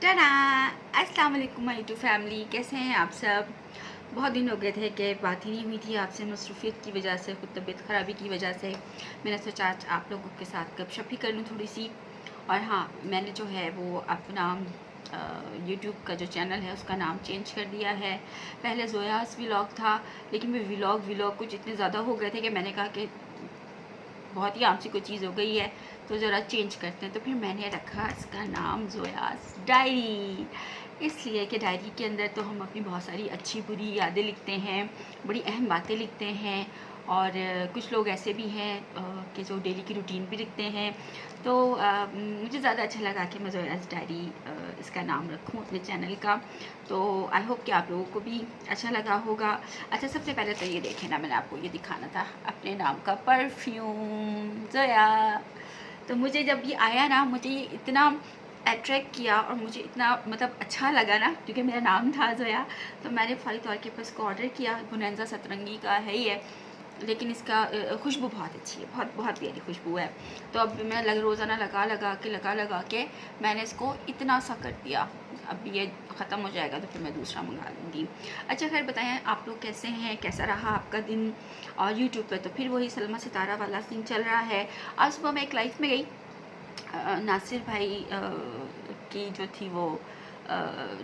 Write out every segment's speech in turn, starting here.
टाडा! अस्सलाम वालेकुम my YouTube family, कैसे हैं आप सब। बहुत दिन हो गए थे कि बात ही नहीं हुई थी आपसे, मसरूफियत की वजह से, खुद तबीयत ख़राबी की वजह से। मैंने सोचा आज आप लोगों के साथ गपशप ही कर लूँ थोड़ी सी। और हाँ, मैंने जो है वो अपना यूट्यूब का जो चैनल है उसका नाम चेंज कर दिया है। पहले जोयास व्लॉग था, लेकिन वे व्लॉग कुछ इतने ज़्यादा हो गए थे कि मैंने कहा कि बहुत ही आम सी कोई चीज़ हो गई है तो ज़रा चेंज करते हैं। तो फिर मैंने रखा इसका नाम जोयास डायरी, इसलिए कि डायरी के अंदर तो हम अपनी बहुत सारी अच्छी बुरी यादें लिखते हैं, बड़ी अहम बातें लिखते हैं। और कुछ लोग ऐसे भी हैं कि जो डेली की रूटीन भी लिखते हैं। तो मुझे ज़्यादा अच्छा लगा कि मैं जोयास डायरी इसका नाम रखूं अपने चैनल का। तो आई होप कि आप लोगों को भी अच्छा लगा होगा। अच्छा, सबसे पहले तो ये देखें ना, मैंने आपको ये दिखाना था अपने नाम का परफ्यूम जोया। तो मुझे जब ये आया ना, मुझे ये इतना अट्रैक्ट किया और मुझे इतना मतलब अच्छा लगा ना, क्योंकि मेरा नाम था जोया। तो मैंने फौरी तौर के पर इसको ऑर्डर किया। बोनेंजा सतरंगी का है ये, लेकिन इसका खुशबू बहुत अच्छी है, बहुत बहुत प्यारी खुशबू है। तो अब मैं रोज़ाना लगा के मैंने इसको इतना सा कर दिया। अब ये ख़त्म हो जाएगा तो फिर मैं दूसरा मंगा लूँगी। अच्छा, खैर बताएं आप लोग कैसे हैं, कैसा रहा आपका दिन। और यूट्यूब पे तो फिर वही सलमा सितारा वाला सीन चल रहा है। आज सुबह मैं एक लाइफ में गई, नासिर भाई की जो थी वो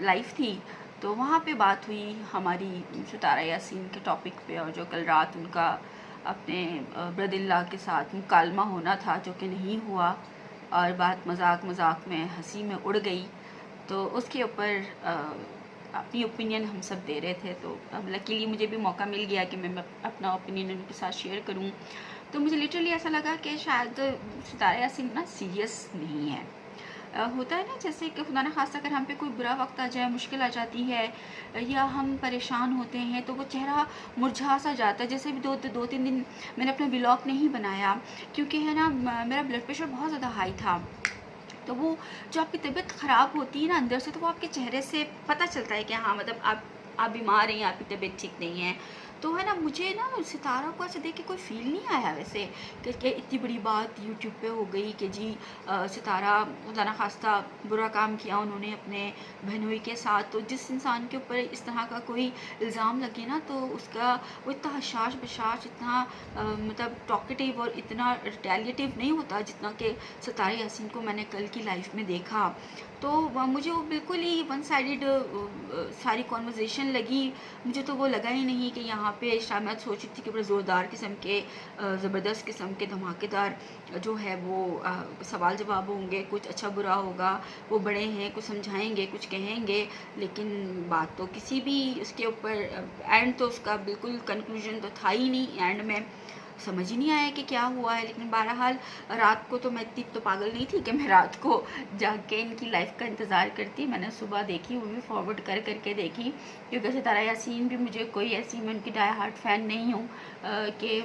लाइफ थी। तो वहाँ पे बात हुई हमारी सितारा यासीन के टॉपिक पे, और जो कल रात उनका अपने ब्रदिल्ला के साथ मुकालमा होना था जो कि नहीं हुआ, और बात मजाक में हंसी में उड़ गई। तो उसके ऊपर अपनी ओपिनियन हम सब दे रहे थे। तो अब लकीली मुझे भी मौका मिल गया कि मैं अपना ओपिनियन उनके साथ शेयर करूं। तो मुझे लिटरली ऐसा लगा कि शायद सितारा यासीन ना सीरियस नहीं है। होता है ना, जैसे कि खुदा न खास्ता अगर हम पे कोई बुरा वक्त आ जाए, मुश्किल आ जाती है, या हम परेशान होते हैं, तो वो चेहरा मुरझा सा जाता है। जैसे भी दो तीन दिन मैंने अपना व्लॉग नहीं बनाया, क्योंकि है ना मेरा ब्लड प्रेशर बहुत ज़्यादा हाई था। तो वो जो आपकी तबीयत ख़राब होती है ना अंदर से, तो वो आपके चेहरे से पता चलता है कि हाँ, मतलब आप बीमार हैं, आपकी तबीयत ठीक नहीं है। तो है ना, मुझे ना सितारा को ऐसे देख के कोई फील नहीं आया वैसे कि इतनी बड़ी बात यूट्यूब पे हो गई कि जी सितारा खुदा न खास्ता बुरा काम किया उन्होंने अपने बहनोई के साथ। तो जिस इंसान के ऊपर इस तरह का कोई इल्ज़ाम लगे ना, तो उसका वो इतना हशाश बशाश, इतना मतलब टॉकेटिव और इतना रिटेलिएटिव नहीं होता जितना कि सितारा यासीन को मैंने कल की लाइफ में देखा। तो मुझे वो बिल्कुल ही वन साइडेड सारी कॉन्वर्जेसन लगी। मुझे तो वो लगा ही नहीं कि यहाँ पे शायद मैं सोची थी कि बड़े ज़ोरदार किस्म के ज़बरदस्त किस्म के धमाकेदार जो है वो सवाल जवाब होंगे, कुछ अच्छा बुरा होगा। वो बड़े हैं, कुछ समझाएंगे, कुछ कहेंगे, लेकिन बात तो किसी भी उसके ऊपर एंड तो उसका बिल्कुल कंक्लूजन तो था ही नहीं। एंड में समझ ही नहीं आया कि क्या हुआ है। लेकिन बहरहाल रात को तो मैं इतनी तो पागल नहीं थी कि मैं रात को जाग के इनकी लाइफ का इंतज़ार करती। मैंने सुबह देखी, वो भी फॉरवर्ड करके देखी, क्योंकि सितारा यासीन भी मुझे कोई ऐसी, मैं उनकी डाई हार्ट फ़ैन नहीं हूँ कि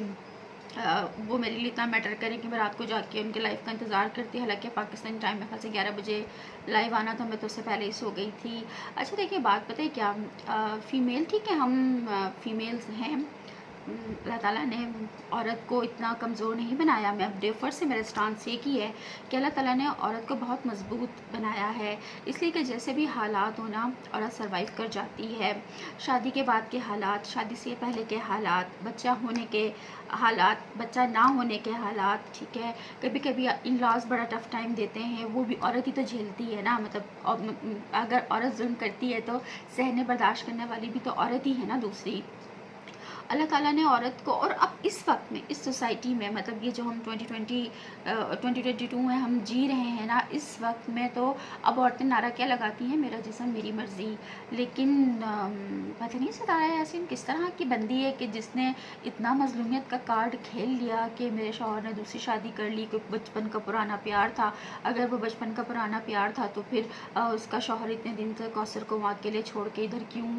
वो मेरे लिए इतना मैटर करें कि मैं रात को जाके उनके लाइफ का इंतज़ार करती। हालांकि पाकिस्तानी टाइम में खास 11 बजे लाइव आना था, मैं तो उससे पहले ही सो गई थी। अच्छा देखिए, बात पता है क्या, फ़ीमेल ठीक है, हम फीमेल्स हैं। अल्लाह ताला ने औरत को इतना कमज़ोर नहीं बनाया। मैं अब डे फर्स्ट से मेरा स्टांस ये की है कि अल्लाह ताला ने औरत को बहुत मजबूत बनाया है, इसलिए कि जैसे भी हालात हो ना, औरत सर्वाइव कर जाती है। शादी के बाद के हालात, शादी से पहले के हालात, बच्चा होने के हालात, बच्चा ना होने के हालात, ठीक है, कभी कभी इन लॉज बड़ा टफ टाइम देते हैं, वो भी औरत ही तो झेलती है ना। मतलब अगर औरत जुल्म करती है तो सहने बर्दाश्त करने वाली भी तो औरत ही है ना दूसरी। अल्लाह ताला ने औरत को, और अब इस वक्त में इस सोसाइटी में, मतलब ये जो हम 2022 में हम जी रहे हैं ना, इस वक्त में तो अब औरतें नारा क्या लगाती हैं, मेरा जिस्म मेरी मर्ज़ी। लेकिन पता नहीं सितारा यासीन किस तरह की बंदी है कि जिसने इतना मजलूमियत का कार्ड खेल लिया कि मेरे शौहर ने दूसरी शादी कर ली, कोई बचपन का पुराना प्यार था। अगर वो बचपन का पुराना प्यार था तो फिर उसका शौहर इतने दिन तक कौसर को वहाँ के लिए छोड़ के इधर क्यों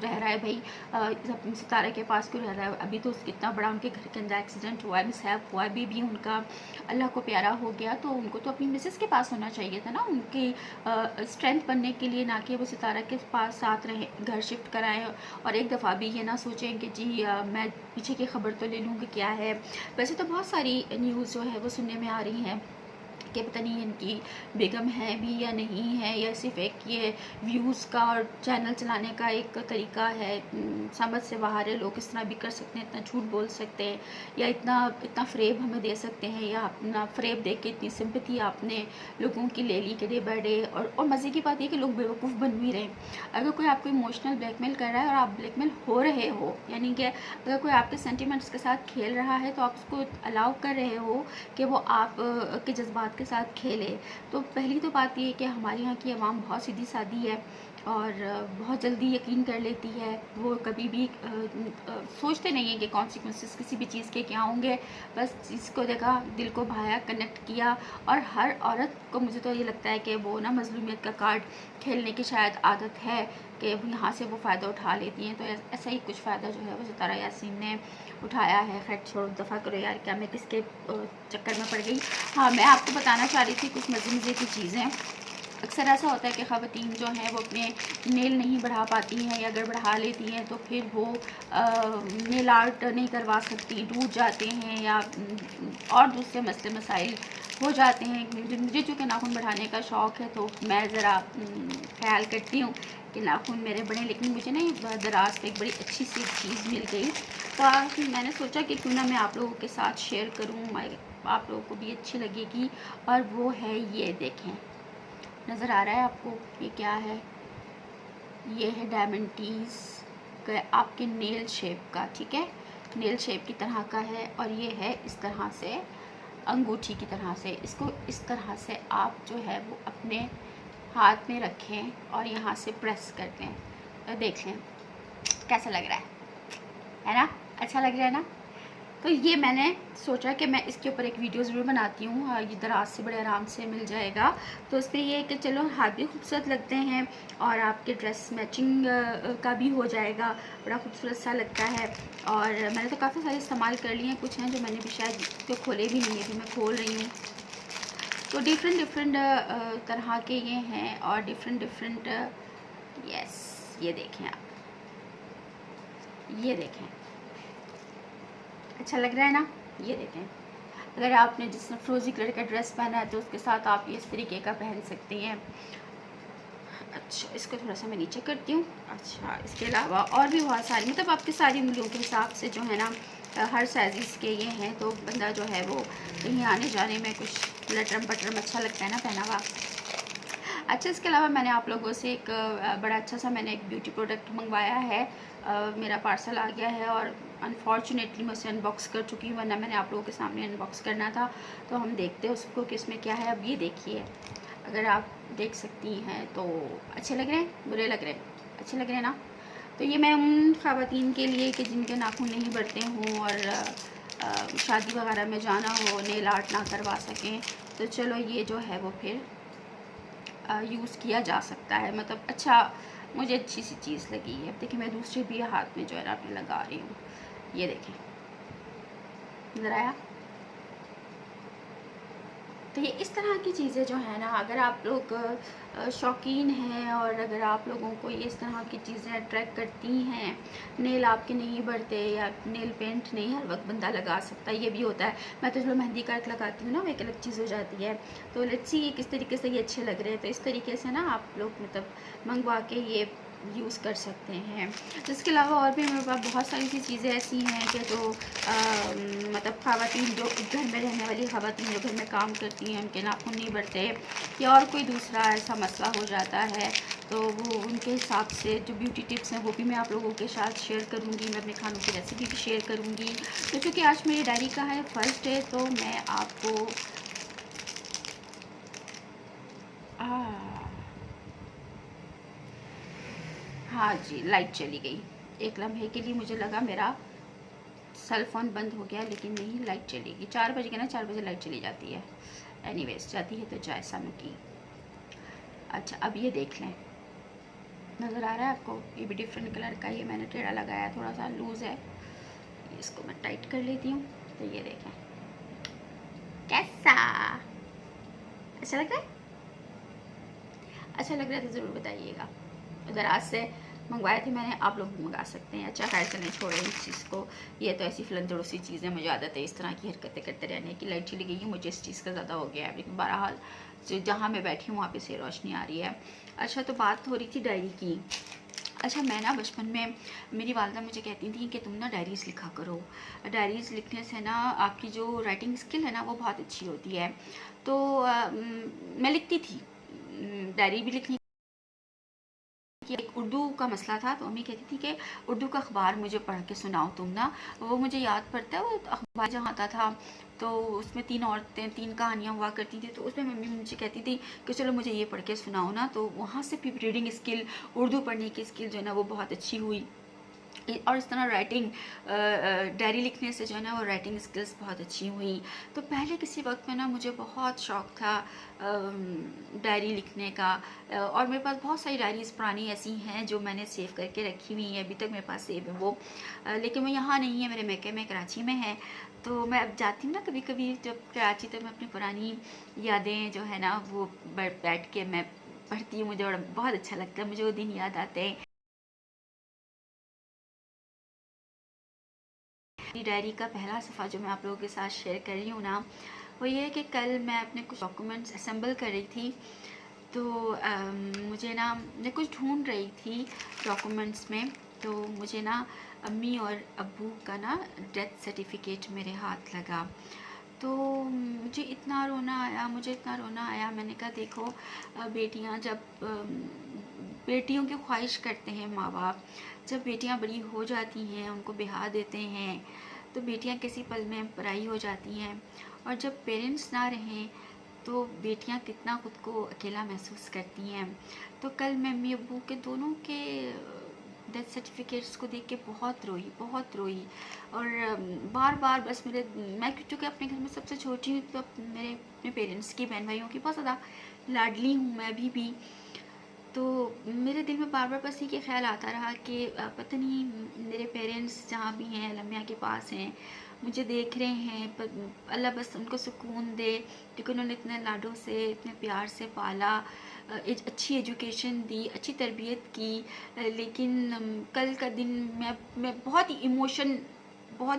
रह रहा है भाई, सितारे के पास क्यों रह रहा है। अभी तो कितना बड़ा उनके घर के अंदर एक्सीडेंट हुआ है, मिसहैप हुआ है, भी उनका अल्लाह को प्यारा हो गया, तो उनको तो अपनी मिसेस के पास होना चाहिए था ना, उनकी स्ट्रेंथ बनने के लिए, ना कि वो सितारा के पास साथ रहे, घर शिफ्ट कराएं। और एक दफ़ा भी ये ना सोचें कि जी मैं पीछे की खबर तो ले लूँ कि क्या है। वैसे तो बहुत सारी न्यूज़ जो है वो सुनने में आ रही हैं कि पता नहीं इनकी बेगम है भी या नहीं है, या सिर्फ एक ये व्यूज़ का और चैनल चलाने का एक तरीका है। समझ से बाहर है, लोग इस तरह भी कर सकते हैं, इतना झूठ बोल सकते हैं, या इतना इतना फ्रेब हमें दे सकते हैं, या अपना फ्रेब दे के इतनी सिंपैथी आपने लोगों की ले ली कि डे बाई डे। और मज़े की बात यह कि लोग बेवकूफ़ बन भी रहे हैं। अगर कोई आपको इमोशनल ब्लैकमेल कर रहा है और आप ब्लैकमेल हो रहे हो, यानी कि अगर कोई आपके सेंटिमेंट्स के साथ खेल रहा है तो आप उसको अलाउ कर रहे हो कि वो आप के जज्बात के साथ खेले, तो पहली तो बात ये है कि हमारे यहाँ की आवाम बहुत सीधी सादी है और बहुत जल्दी यकीन कर लेती है। वो कभी भी सोचते नहीं है कि कॉन्सिक्वेंसेस किसी भी चीज़ के क्या होंगे। बस जिसको देखा, दिल को भाया, कनेक्ट किया। और हर औरत को मुझे तो ये लगता है कि वो ना मजलूमियत का कार्ड खेलने की शायद आदत है कि यहाँ से वो फ़ायदा उठा लेती हैं। तो ऐसा ही कुछ फ़ायदा जो है वो सितारा यासीन ने उठाया है। खैर छोड़ो, दफ़ा करो यार, क्या मैं किसके चक्कर में पड़ गई। हाँ, मैं आपको बताना चाह रही थी कुछ मज़े की चीज़ें। अक्सर ऐसा होता है कि ख़वातीन जो हैं वो अपने नेल नहीं बढ़ा पाती हैं, या अगर बढ़ा लेती हैं तो फिर वो नेल आर्ट नहीं करवा सकती, टूट जाते हैं, या और दूसरे मसले मसाइल हो जाते हैं। मुझे चूँकि नाखून बढ़ाने का शौक़ है तो मैं ज़रा ख्याल करती हूँ कि नाखून मेरे बड़े, लेकिन मुझे ना दराज पे एक बड़ी अच्छी सी चीज़ मिल गई, तो आज मैंने सोचा कि क्यों ना मैं आप लोगों के साथ शेयर करूँ, आप लोगों को भी अच्छी लगेगी। और वो है, ये देखें, नज़र आ रहा है आपको ये क्या है? ये है डायमंटीज़ का आपके नेल शेप का, ठीक है, नेल शेप की तरह का है। और ये है इस तरह से अंगूठी की तरह से। इसको इस तरह से आप जो है वो अपने हाथ में रखें और यहाँ से प्रेस कर दें, तो देख लें कैसा लग रहा है ना? अच्छा लग रहा है ना? तो ये मैंने सोचा कि मैं इसके ऊपर एक वीडियो ज़रूर बनाती हूँ। ये दराज से बड़े आराम से मिल जाएगा। तो इस पर ये है कि चलो हाथ भी खूबसूरत लगते हैं और आपके ड्रेस मैचिंग का भी हो जाएगा, बड़ा खूबसूरत सा लगता है। और मैंने तो काफ़ी सारे इस्तेमाल कर लिए हैं, कुछ हैं जो मैंने भी शायद तो खोले भी नहीं है, अभी मैं खोल रही हूँ। तो डिफरेंट तरह के ये हैं और डिफरेंट यस, ये देखें आप, ये देखें, अच्छा लग रहा है ना? ये देखें, अगर आपने जिसने फ्रोज़ी कलर का ड्रेस पहना है तो उसके साथ आप ये इस तरीके का पहन सकती हैं। अच्छा, इसको थोड़ा सा मैं नीचे करती हूँ। अच्छा, इसके अलावा और भी बहुत सारी, मतलब आपकी सारी उंगलियों के हिसाब से जो है ना, हर साइज़ के ये हैं, तो बंदा जो है वो कहीं आने जाने में कुछ लटरम पटरम अच्छा लगता है ना पहना हुआ। अच्छा, इसके अलावा मैंने आप लोगों से एक बड़ा अच्छा सा मैंने एक ब्यूटी प्रोडक्ट मंगवाया है। मेरा पार्सल आ गया है और अनफॉर्चुनेटली मैं उसे अनबॉक्स कर चुकी हूँ, वरना मैंने आप लोगों के सामने अनबॉक्स करना था। तो हम देखते हैं उसको कि इसमें क्या है। अब ये देखिए, अगर आप देख सकती हैं तो अच्छे लग रहे हैं, बुरे लग रहे हैं, अच्छे लग रहे हैं ना? तो ये मैं उन ख़वातीन के लिए कि जिनके नाखून नहीं बढ़ते हों और शादी वगैरह में जाना हो, नेल आर्ट ना करवा सकें, तो चलो ये जो है वो फिर यूज़ किया जा सकता है। मतलब अच्छा, मुझे अच्छी सी चीज़ लगी है। अब देखिए, मैं दूसरे भी हाथ में जो है ना अपने लगा रही हूँ, ये देखें, नज़र आया? तो ये इस तरह की चीज़ें जो है ना, अगर आप लोग शौकीन हैं और अगर आप लोगों को ये इस तरह की चीज़ें अट्रैक्ट करती हैं, नेल आपके नहीं बढ़ते या नेल पेंट नहीं हर वक्त बंदा लगा सकता, ये भी होता है। मैं तो चलो मेहंदी कार्ड लगाती हूँ ना, वो एक अलग चीज़ हो जाती है। तो लेट्स सी ये किस तरीके से ये अच्छे लग रहे हैं। तो इस तरीके से ना आप लोग मतलब मंगवा के ये यूज़ कर सकते हैं। इसके अलावा और भी मेरे पास बहुत सारी सी चीज़ें ऐसी हैं कि जो मतलब ख़वातीन जो घर में रहने वाली ख़वातीन जो घर में काम करती हैं, उनके नाखून नहीं बढ़ते या और कोई दूसरा ऐसा मसला हो जाता है, तो वो उनके हिसाब से जो ब्यूटी टिप्स हैं वो भी मैं आप लोगों के साथ शेयर करूँगी। मैं अपने खानों की रेसिपी भी शेयर करूँगी। तो चूँकि आज मेरी डायरी का है फर्स्ट डे, तो मैं आपको हाँ जी, लाइट चली गई। एक लम्हे के लिए मुझे लगा मेरा सेल फ़ोन बंद हो गया, लेकिन नहीं, लाइट चलेगी। 4 बज गए ना, 4 बजे लाइट चली जाती है। एनीवेज, जाती है तो जाए सानू की। अच्छा, अब ये देख लें, नज़र आ रहा है आपको? ये भी डिफरेंट कलर का, ये मैंने टेढ़ा लगाया, थोड़ा सा लूज़ है। इसको मैं टाइट कर लेती हूँ। तो ये देखें कैसा अच्छा लग रहा है? अच्छा लग रहा है तो ज़रूर बताइएगा। दराज से मंगवाए थे मैंने, आप लोग भी मंगा सकते हैं। अच्छा खैर चलें, छोड़ें इस चीज़ को, ये तो ऐसी फिलंदड़ों सी चीज़ें, मुझे आदत है इस तरह की हरकतें करते रहने की। लाइट चली गई है, मुझे इस चीज़ का ज़्यादा हो गया है, लेकिन बहरहाल जहाँ मैं बैठी हूँ वहाँ पे से रोशनी आ रही है। अच्छा, तो बात हो रही थी डायरी की। अच्छा, मैं ना बचपन में मेरी वालदा मुझे कहती थी कि तुम ना डायरीज़ लिखा करो, डायरीज़ लिखने से ना आपकी जो राइटिंग स्किल है ना वो बहुत अच्छी होती है। तो मैं लिखती थी, डायरी भी लिखनी। एक उर्दू का मसला था, तो अम्मी कहती थी कि उर्दू का अखबार मुझे पढ़ के सुनाओ तुम ना। वो मुझे याद पड़ता है, वो अखबार जहाँ आता था तो उसमें 3 औरतें 3 कहानियाँ हुआ करती थी, तो उसमें मम्मी मुझे कहती थी कि चलो मुझे ये पढ़ के सुनाओ ना। तो वहाँ से फिर रीडिंग स्किल, उर्दू पढ़ने की स्किल जो है ना वो बहुत अच्छी हुई। और इस तरह राइटिंग, डायरी लिखने से जो है ना वो राइटिंग स्किल्स बहुत अच्छी हुई। तो पहले किसी वक्त में ना मुझे बहुत शौक़ था डायरी लिखने का, और मेरे पास बहुत सारी डायरीज़ पुरानी ऐसी हैं जो मैंने सेव करके रखी हुई हैं, अभी तक मेरे पास सेव है वो। लेकिन वो यहाँ नहीं है, मेरे मैके में, कराची में है। तो मैं अब जाती हूँ ना कभी कभी जब कराची, तो मैं अपनी पुरानी यादें जो है ना वो बैठ के मैं पढ़ती हूँ, मुझे बहुत अच्छा लगता है, मुझे वो दिन याद आते हैं। मेरी डायरी का पहला सफ़ा जो मैं आप लोगों के साथ शेयर कर रही हूँ ना, वो ये है कि कल मैं अपने कुछ डॉक्यूमेंट्स असेंबल कर रही थी। तो मुझे ना, मैं कुछ ढूंढ रही थी डॉक्यूमेंट्स में, तो मुझे ना अम्मी और अब्बू का ना डेथ सर्टिफिकेट मेरे हाथ लगा। तो मुझे इतना रोना आया, मुझे इतना रोना आया। मैंने कहा देखो, बेटियां जब बेटियों की ख्वाहिश करते हैं माँ बाप, जब बेटियां बड़ी हो जाती हैं, उनको ब्याह देते हैं, तो बेटियां किसी पल में पराई हो जाती हैं। और जब पेरेंट्स ना रहें तो बेटियां कितना ख़ुद को अकेला महसूस करती हैं। तो कल मैं मम्मी अब्बू के दोनों के डेथ सर्टिफिकेट्स को देख के बहुत रोई, बहुत रोई। और बार बार बस मैं क्योंकि अपने घर में सबसे छोटी हूँ, तो मेरे अपने पेरेंट्स की, बहन भाइयों की बहुत ज़्यादा लाडली हूँ मैं अभी भी। तो मेरे दिल में बार बार बस ये ख्याल आता रहा कि पता नहीं मेरे पेरेंट्स जहाँ भी हैं लम्या के पास हैं, मुझे देख रहे हैं, पर अल्लाह बस उनको सुकून दे, क्योंकि उन्होंने इतने लाडों से, इतने प्यार से पाला, अच्छी एजुकेशन दी, अच्छी तरबियत की। लेकिन कल का दिन मैं बहुत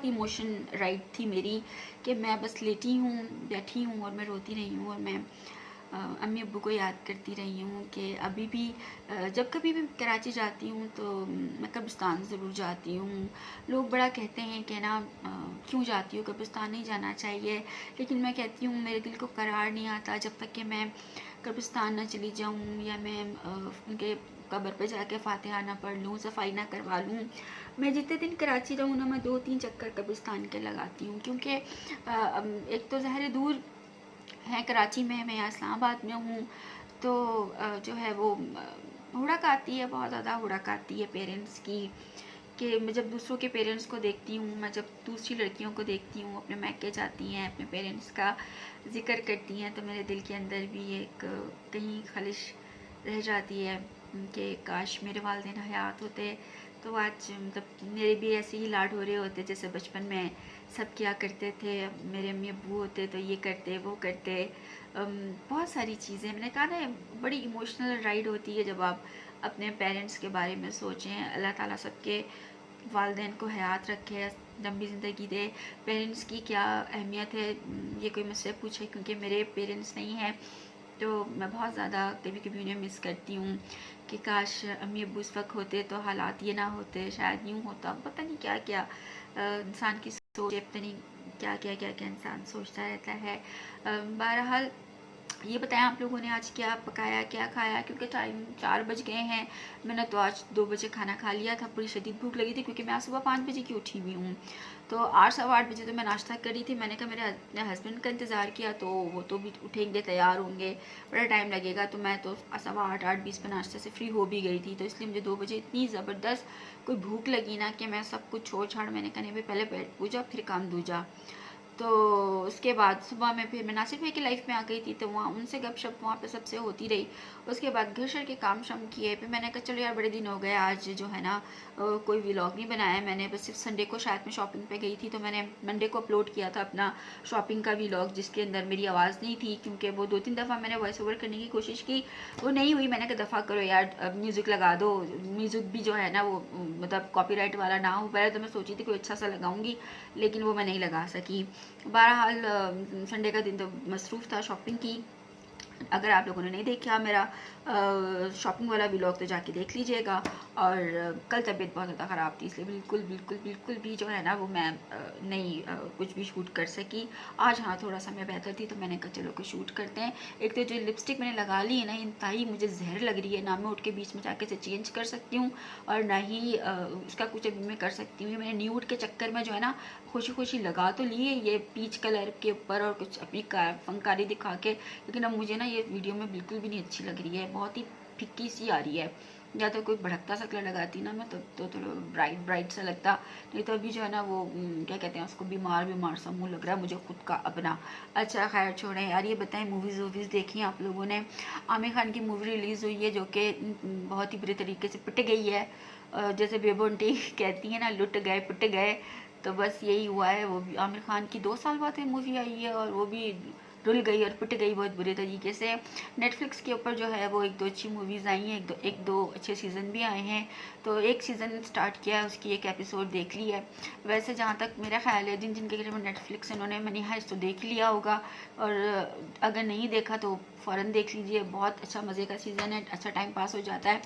इमोशन राइट थी मेरी, कि मैं बस लेटी हूँ, बैठी हूँ और मैं रोती रही हूँ, और मैं अम्मी अब्बू को याद करती रही हूँ कि अभी भी जब कभी भी कराची जाती हूँ तो मैं कब्रिस्तान ज़रूर जाती हूँ। लोग बड़ा कहते हैं कि ना क्यों जाती हूँ, कब्रिस्तान नहीं जाना चाहिए, लेकिन मैं कहती हूँ मेरे दिल को करार नहीं आता जब तक कि मैं कब्रिस्तान ना चली जाऊँ, या मैं उनके कब्र पे जाके फातिहा ना पढ़ लूँ, सफाई ना करवा लूँ। मैं जितने दिन कराची रहूँ ना, मैं 2-3 चक्कर कब्रिस्तान के लगाती हूँ, क्योंकि एक तो ज़ाहिर दूर है कराची में, मैं यहाँ इस्लामाबाद में हूँ। तो जो है वो हुड़क आती है, बहुत ज़्यादा हुड़क आती है पेरेंट्स की, कि मैं जब दूसरों के पेरेंट्स को देखती हूँ, मैं जब दूसरी लड़कियों को देखती हूँ अपने मैके जाती हैं, अपने पेरेंट्स का जिक्र करती हैं, तो मेरे दिल के अंदर भी एक कहीं खलिश रह जाती है कि काश मेरे वालिदैन हयात होते तो आज मतलब मेरे भी ऐसे ही लाड हो रहे होते जैसे बचपन में सब किया करते थे। मेरे अम्मी अब्बू होते तो ये करते वो करते, बहुत सारी चीज़ें। मैंने कहा ना, बड़ी इमोशनल राइड होती है जब आप अपने पेरेंट्स के बारे में सोचें। अल्लाह ताला सबके वालिदैन को हयात रखे, लंबी ज़िंदगी दे। पेरेंट्स की क्या अहमियत है ये कोई मुझसे पूछे, क्योंकि मेरे पेरेंट्स नहीं हैं, तो मैं बहुत ज़्यादा कभी कभी उन्हें मिस करती हूँ कि काश अम्मी अब्बू इस वक्त होते तो हालात ये ना होते, शायद यूँ होता। पता नहीं क्या क्या इंसान की सोच, पता नहीं क्या इंसान सोचता रहता है। बहरहाल ये बताएं आप लोगों ने आज क्या पकाया, क्या खाया, क्योंकि टाइम 4 बज गए हैं। मैंने तो आज 2 बजे खाना खा लिया था, बड़ी शदीद भूख लगी थी, क्योंकि मैं आज सुबह 5 बजे की उठी हुई हूँ। तो 8 सवा 8 बजे तो मैं नाश्ता कर रही थी। मैंने कहा मेरे हस्बैंड का इंतज़ार किया, तो वो तो भी उठेंगे, तैयार होंगे, बड़ा टाइम लगेगा। तो मैं तो सवा 8-8:20 पर नाश्ते से फ्री हो भी गई थी। तो इसलिए मुझे 2 बजे इतनी ज़बरदस्त कोई भूख लगी ना कि मैं सब कुछ छोड़ छाड़, मैंने कहा नहीं भाई, पहले पेट पूजा फिर काम दूजा। तो उसके बाद सुबह में फिर मैं नासिर भाई की लाइफ में आ गई थी, तो वहाँ उनसे गपशप वहाँ पे सबसे होती रही। उसके बाद घर शर के काम शाम किए, फिर मैंने कहा चलो यार बड़े दिन हो गए, आज जो है ना कोई व्लॉग नहीं बनाया मैंने, बस सिर्फ संडे को शायद मैं शॉपिंग पे गई थी, तो मैंने मंडे को अपलोड किया था अपना शॉपिंग का व्लॉग, जिसके अंदर मेरी आवाज़ नहीं थी, क्योंकि वो 2-3 दफ़ा मैंने वॉइस ओवर करने की कोशिश की, वो नहीं हुई। मैंने कहा दफ़ा करो यार, म्यूज़िक लगा दो, म्यूज़िक भी जो है ना वो मतलब कॉपीराइट वाला ना हो। पहले तो मैं सोची थी कोई अच्छा सा लगाऊंगी, लेकिन वो मैं नहीं लगा सकी। बहरहाल संडे का दिन तो मसरूफ़ था, शॉपिंग की। अगर आप लोगों ने नहीं देखा मेरा शॉपिंग वाला व्लॉग तो जाके देख लीजिएगा। और कल तबीयत बहुत ज़्यादा ख़राब थी, इसलिए बिल्कुल भी जो है ना वो मैं नहीं कुछ भी शूट कर सकी। आज हाँ थोड़ा सा मैं बेहतर थी, तो मैंने कहा चलो कुछ शूट करते हैं। एक तो जो लिपस्टिक मैंने लगा ली है ना, इंतहाई मुझे जहर लग रही है, ना मैं उठ के बीच में जाके से चेंज कर सकती हूँ और ना ही उसका कुछ अभी मैं कर सकती हूँ। मैंने न्यूड के चक्कर में जो है ना खुशी खुशी लगा तो लिए ये पीच कलर के ऊपर और कुछ अपनी फनकारी दिखा के, लेकिन अब मुझे ना ये वीडियो में बिल्कुल भी नहीं अच्छी लग रही है, बहुत ही फिक्की सी आ रही है। या तो कोई भड़कता सा कलर लगाती ना मैं तो थोड़ा ब्राइट सा लगता, नहीं तो अभी जो है ना वो क्या कहते हैं उसको, बीमार सा मुँह लग रहा है मुझे खुद का अपना। अच्छा खैर छोड़ें यार, ये बताएं मूवीज़ वूवीज़ देखी आप लोगों ने? आमिर खान की मूवी रिलीज़ हुई है जो कि बहुत ही बुरे तरीके से पिट गई है, जैसे बेबोंटी कहती है ना, लुट गए पिट गए, तो बस यही हुआ है। वो भी आमिर खान की 2 साल बाद मूवी आई है और वो भी रुल गई और पिट गई बहुत बुरे तरीके से। नेटफ्लिक्स के ऊपर जो है वो 1-2 अच्छी मूवीज़ आई हैं, एक दो अच्छे सीज़न भी आए हैं, तो एक सीज़न स्टार्ट किया है, उसकी एक एपिसोड देख ली है। वैसे जहाँ तक मेरा ख्याल है जिन जिनके घर में नेटफ्लिक्स उन्होंने मनी हाइस्ट तो देख लिया होगा, और अगर नहीं देखा तो फ़ौरन देख लीजिए, बहुत अच्छा मज़े का सीज़न है, अच्छा टाइम पास हो जाता है।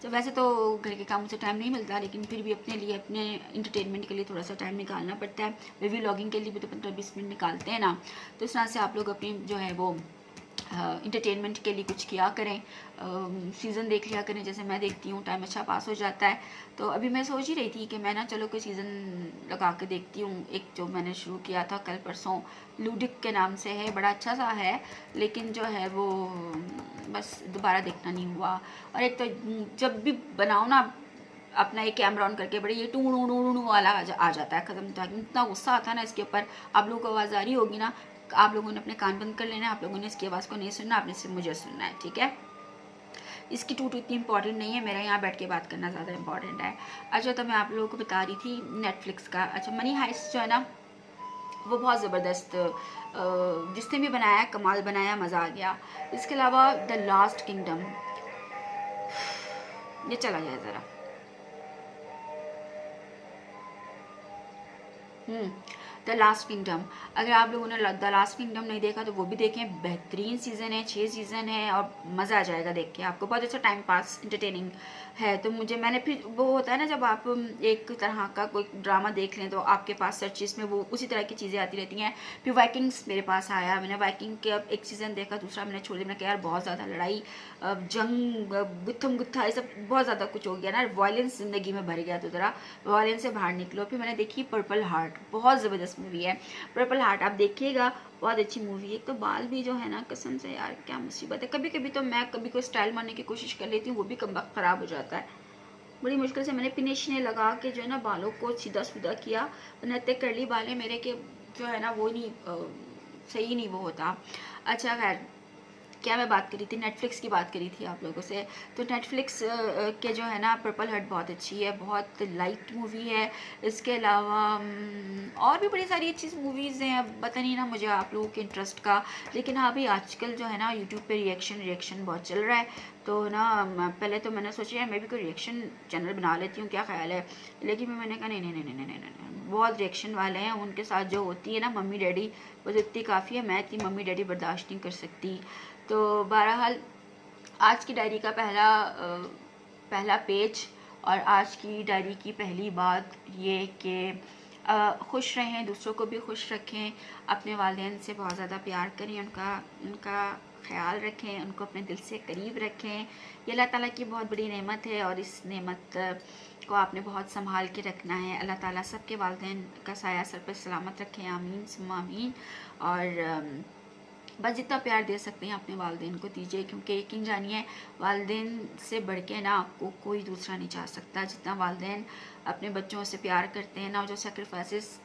तो वैसे तो घर के कामों से टाइम नहीं मिलता, लेकिन फिर भी अपने लिए अपने इंटरटेनमेंट के लिए थोड़ा सा टाइम निकालना पड़ता है। वे भी व्लॉगिंग के लिए भी तो 15-20 मिनट निकालते हैं ना, तो इस तरह से आप लोग अपनी जो है वो इंटरटेनमेंट के लिए कुछ किया करें, सीज़न देख लिया करें, जैसे मैं देखती हूँ, टाइम अच्छा पास हो जाता है। तो अभी मैं सोच ही रही थी कि मैं ना चलो कोई सीज़न लगा के देखती हूँ। एक जो मैंने शुरू किया था कल परसों, लूडिक के नाम से है, बड़ा अच्छा सा है, लेकिन जो है वो बस दोबारा देखना नहीं हुआ। और एक तो जब भी बनाओ ना अपना एक कैमरा ऑन करके बड़े ये टू वाला आ जाता है, ख़त्म था। इतना गुस्सा आता है ना इसके ऊपर। आप लोगों को आवाज़ आ रही होगी ना, आप लोगों ने अपने कान बंद कर लेना है, आप लोगों ने इसकी आवाज़ को नहीं सुनना, आपने सिर्फ मुझे सुनना है, ठीक है? इसकी टू इतनी इंपॉर्टेंट नहीं है, मेरा यहाँ बैठ के बात करना ज़्यादा इंपॉर्टेंट है। अच्छा, तो मैं आप लोगों को बता रही थी नेटफ्लिक्स का। अच्छा, मनी हाइस्ट जो है ना वो बहुत ज़बरदस्त, जिसने भी बनाया कमाल बनाया, मज़ा आ गया। इसके अलावा द लास्ट किंगडम, ये चला जाए ज़रा। द लास्ट किंगडम, अगर आप लोगों ने द लास्ट किंगडम नहीं देखा तो वो भी देखें, बेहतरीन सीज़न है, 6 सीज़न है और मज़ा आ जाएगा देख के आपको, बहुत अच्छा टाइम पास इंटरटेनिंग है। तो मैंने फिर वो होता है ना जब आप एक तरह का कोई ड्रामा देख लें तो आपके पास सर्चिस में वो उसी तरह की चीज़ें आती रहती हैं। फिर वाइकिंग्स मेरे पास आया, मैंने वाइकिंग के अब एक सीज़न देखा, दूसरा मैंने छोड़ दिया। मैंने कहा यार बहुत ज़्यादा लड़ाई, जंग, गुत्थम गुत्था, ये सब बहुत ज़्यादा कुछ हो गया ना, वायलेंस ज़िंदगी में भर गया, तो ज़रा वायलेंस से बाहर निकलो। फिर मैंने देखी पर्पल हार्ट, बहुत ज़बरदस्त मूवी है पर्पल हार्ट, आप देखिएगा, बहुत अच्छी मूवी है। एक तो बाल भी जो है ना, कसम से यार क्या मुसीबत है, कभी कभी तो मैं कभी कोई स्टाइल मारने की कोशिश कर लेती हूँ, वो भी कम वक्त ख़राब हो जाता है। बड़ी मुश्किल से मैंने पिनेशने लगा के जो है ना बालों को सीधा सीधा किया, वरना इतने कर्ली बाल है मेरे के जो है ना वो नहीं सही नहीं वो होता। अच्छा खैर, क्या मैं बात करी थी, नेटफ्लिक्स की बात करी थी आप लोगों से। तो नेटफ्लिक्स के जो है ना पर्पल हार्ट बहुत अच्छी है, बहुत लाइट मूवी है। इसके अलावा और भी बड़ी सारी अच्छी मूवीज़ हैं, अब पता नहीं ना मुझे आप लोगों के इंटरेस्ट का, लेकिन हाँ भाई आजकल जो है ना यूट्यूब पे रिएक्शन बहुत चल रहा है, तो ना पहले तो मैंने सोचा यार मैं भी कोई रिएक्शन चैनल बना लेती हूँ, क्या ख्याल है, लेकिन मैंने कहा नहीं, बहुत रिएक्शन वाले हैं, उनके साथ जो होती है ना मम्मी डैडी, बस इतनी काफ़ी है, मैं इतनी मम्मी डैडी बर्दाश्त नहीं कर सकती। तो बहरहाल आज की डायरी का पहला पेज और आज की डायरी की पहली बात ये कि खुश रहें, दूसरों को भी खुश रखें, अपने वालिदैन से बहुत ज़्यादा प्यार करें, उनका ख्याल रखें, उनको अपने दिल से करीब रखें। ये अल्लाह ताला की बहुत बड़ी नेमत है और इस नेमत को आपने बहुत संभाल के रखना है। अल्लाह ताला सबके वालिदैन का साया सर पर सलामत रखें, आमीन सुम्मा आमीन। और बस जितना प्यार दे सकते हैं अपने वालिदैन को दीजिए, क्योंकि यकीन जानिए वालिदैन से बढ़ के ना आपको कोई दूसरा नहीं चाह सकता। जितना वालिदैन अपने बच्चों से प्यार करते हैं ना, जो सेक्रीफाइसेस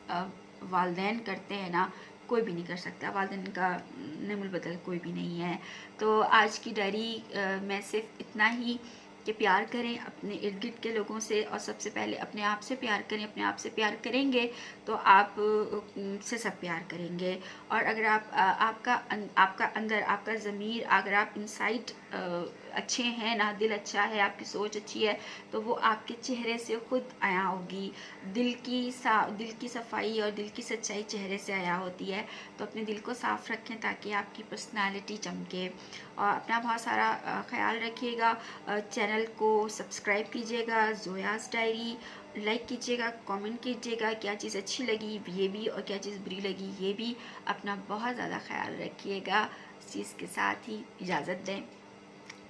वालिदैन करते हैं ना, कोई भी नहीं कर सकता, वालिदैन का नेमुल बदल कोई भी नहीं है। तो आज की डायरी में सिर्फ इतना ही कि प्यार करें अपने इर्द गिर्द के लोगों से, और सबसे पहले अपने आप से प्यार करें। अपने आप से प्यार करेंगे तो आप से सब प्यार करेंगे। और अगर आपका अंदर, आपका ज़मीर, अगर आप इनसाइड अच्छे हैं ना, दिल अच्छा है, आपकी सोच अच्छी है, तो वो आपके चेहरे से खुद आया होगी। दिल की सफाई और दिल की सच्चाई चेहरे से आया होती है। तो अपने दिल को साफ़ रखें ताकि आपकी पर्सनालिटी चमके। और अपना बहुत सारा ख्याल रखिएगा। चैनल को सब्सक्राइब कीजिएगा, ज़ोयाज़ डायरी, लाइक कीजिएगा, कमेंट कीजिएगा क्या चीज़ अच्छी लगी ये भी, और क्या चीज़ बुरी लगी ये भी। अपना बहुत ज़्यादा ख्याल रखिएगा। इस चीज़ के साथ ही इजाज़त दें।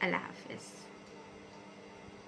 अल्लाह हाफ़िज़।